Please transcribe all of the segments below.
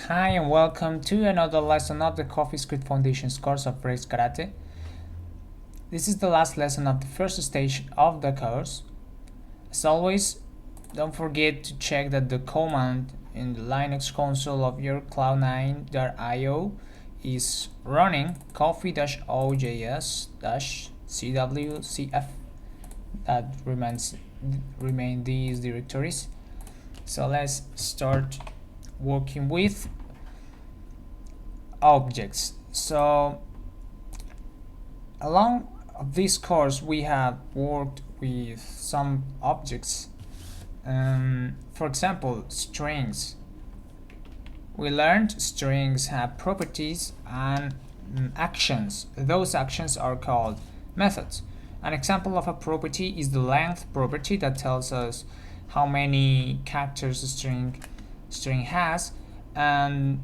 Hi and welcome to another lesson of the CoffeeScript Foundations course of Race Karate. This is the last lesson of the first stage of the course. As always, don't forget to check that the command in the Linux console of your cloud9.io is running coffee-ojs-cwcf that remain these directories. So let's start working with objects. So along this course we have worked with some objects, for example strings. We learned strings have properties and actions. Those actions are called methods. An example of a property is the length property that tells us how many characters a string has, and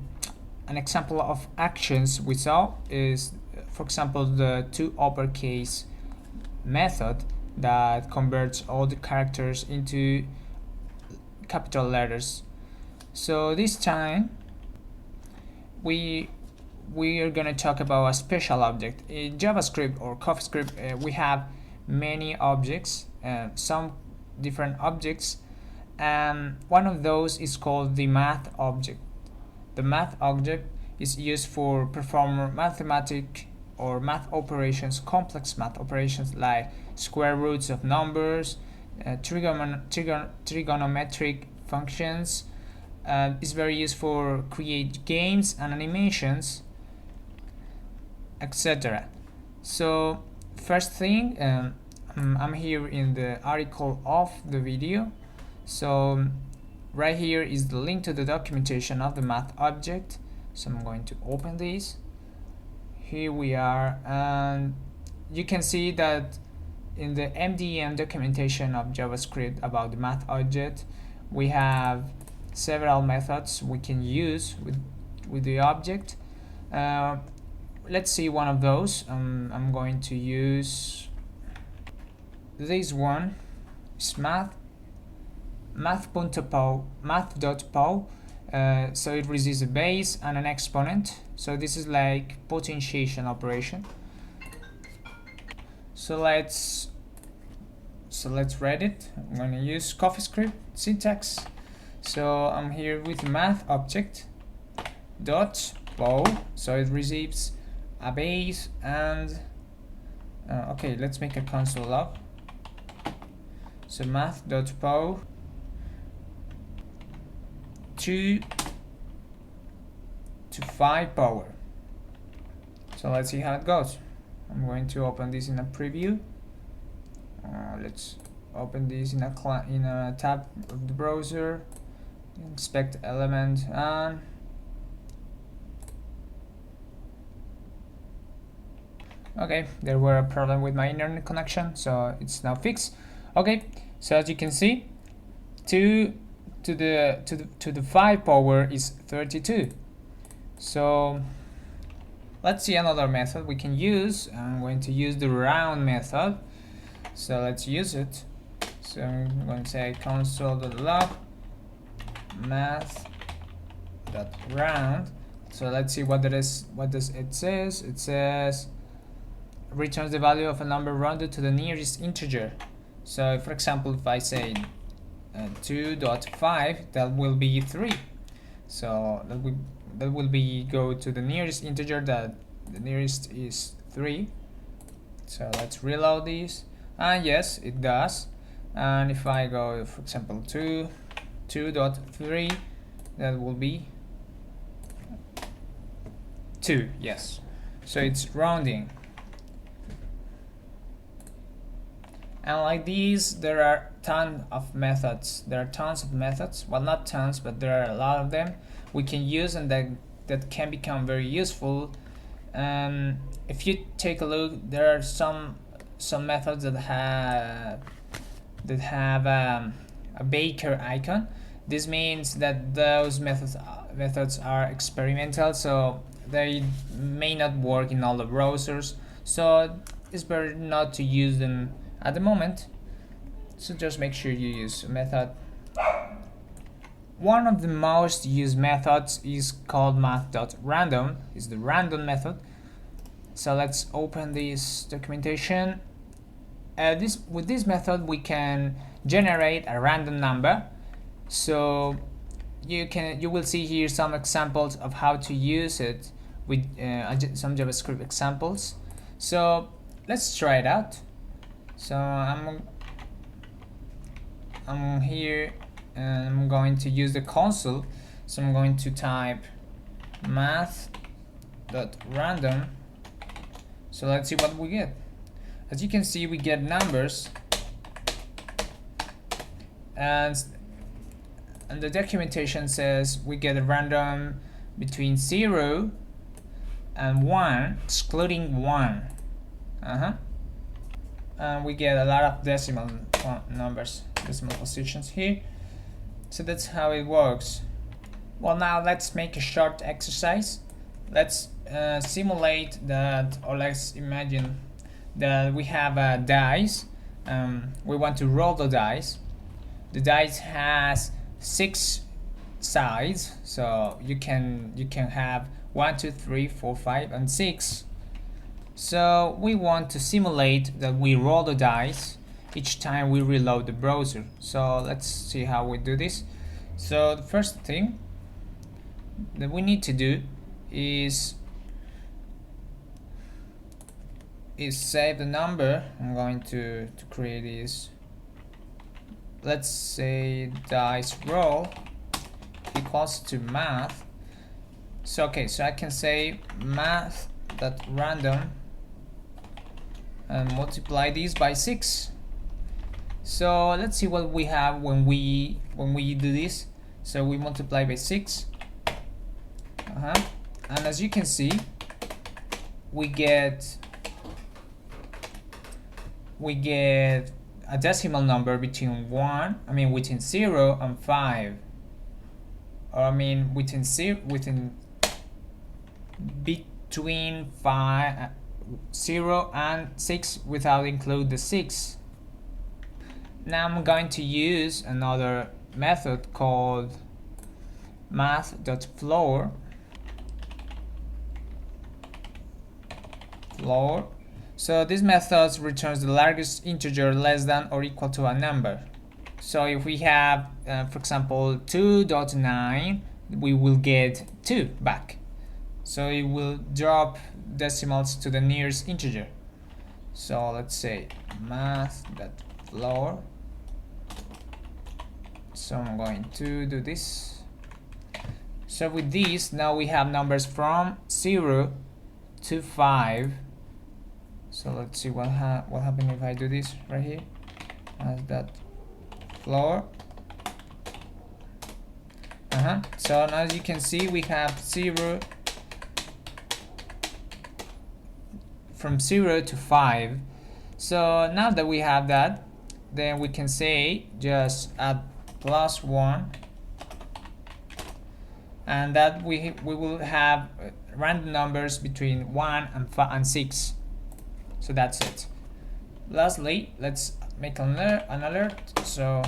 an example of actions we saw is, for example, the toUpperCase method that converts all the characters into capital letters. So this time we are going to talk about a special object. In JavaScript or CoffeeScript we have many objects, some different objects, and one of those is called the math object. The math object is used for performing mathematic or math operations, complex math operations like square roots of numbers, trigonometric functions. It's very used for create games and animations, etc. So first thing, I'm here in the article of the video. So right here is the link to the documentation of the math object. So I'm going to open this. Here we are, and you can see that in the MDM documentation of JavaScript about the math object, we have several methods we can use with the object. Let's see one of those. I'm going to use this one. It's math.pow. So it receives a base and an exponent. So this is like potentiation operation. So let's read it. I'm going to use CoffeeScript syntax. So I'm here with math object dot pow. So it receives a base and okay, let's make a console log. So math.pow 2 to 5 power. So let's see how it goes. I'm going to open this in a preview. Let's open this in a tab of the browser. Inspect element, and okay, there were a problem with my internet connection, so it's now fixed. Okay, so as you can see, 2 to the 5 power is 32. So let's see another method we can use. I'm going to use the round method. So let's use it. So I'm going to say console.log math.round. So let's see what does it says. It says returns the value of a number rounded to the nearest integer. So for example, if I say 2.5, that will be 3. So that will be go to the nearest integer, that the nearest is 3. So let's reload this, and yes, it does. And if I go, for example, 2.3, that will be 2. Yes, so it's rounding. And like these, there are tons of methods. Well, not tons, but there are a lot of them we can use, and that can become very useful. If you take a look, there are some methods that have a baker icon. This means that those methods are experimental, so they may not work in all the browsers. So it's better not to use them at the moment. So just make sure you use a method one of the most used methods is called math.random, is the random method. So let's open this documentation. With this method we can generate a random number. So you will see here some examples of how to use it with some JavaScript examples. So let's try it out. So I'm here and I'm going to use the console. So I'm going to type math.random. So let's see what we get. As you can see, we get numbers, and the documentation says we get a random between 0 and 1, excluding 1. And we get a lot of decimal numbers, decimal positions here. So that's how it works. Well, now let's make a short exercise. Let's simulate that, or let's imagine that we have a dice. We want to roll the dice. The dice has 6 sides, so you can have 1, 2, 3, 4, 5, and 6. So we want to simulate that we roll the dice each time we reload the browser. So let's see how we do this. So the first thing that we need to do is save the number. I'm going to create this. Let's say dice roll equals to math. So okay, so I can say math.random and multiply this by 6. So let's see what we have when we do this. So we multiply by 6. And as you can see, we get a decimal number between 0 and 5, or between 0 and 6 without include the 6. Now I'm going to use another method called math.floor. So this method returns the largest integer less than or equal to a number. So if we have, for example, 2.9, we will get 2 back. So it will drop decimals to the nearest integer. So let's say math.floor. So I'm going to do this. So with this, now we have numbers from 0 to 5. So let's see what happens if I do this right here. As that floor. So now as you can see, we have 0 from 0 to 5. So now that we have that, then we can say just add +1, and that we will have random numbers between 1 and 6. So that's it. Lastly, let's make an alert. So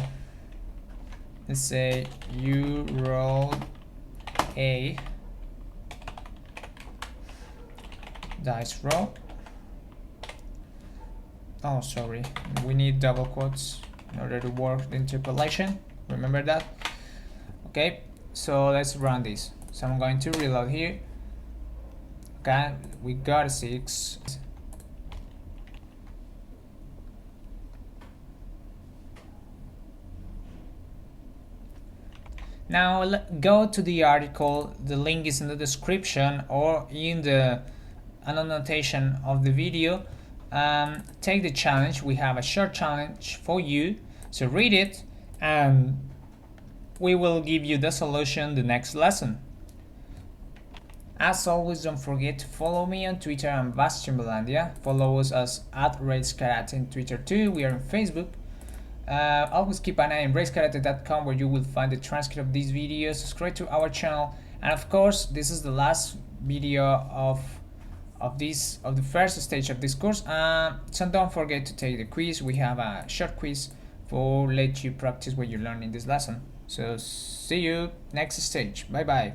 let's say you rolled a dice roll. Oh, sorry, we need double quotes in order to work the interpolation. Remember that? Okay, so let's run this. So I'm going to reload here. Okay, we got a 6. Now go to the article. The link is in the description or in the annotation of the video. Take the challenge. We have a short challenge for you. So read it, and we will give you the solution the next lesson. As always, don't forget to follow me on Twitter. I'm Bastimbalandia. Follow us as @RaceKarate in Twitter too. We are on Facebook. Always keep an eye on racekarate.com, where you will find the transcript of these videos. Subscribe to our channel, and of course, this is the last video of the first stage of this course. So don't forget to take the quiz. We have a short quiz for let you practice what you learned in this lesson. So see you next stage. Bye bye.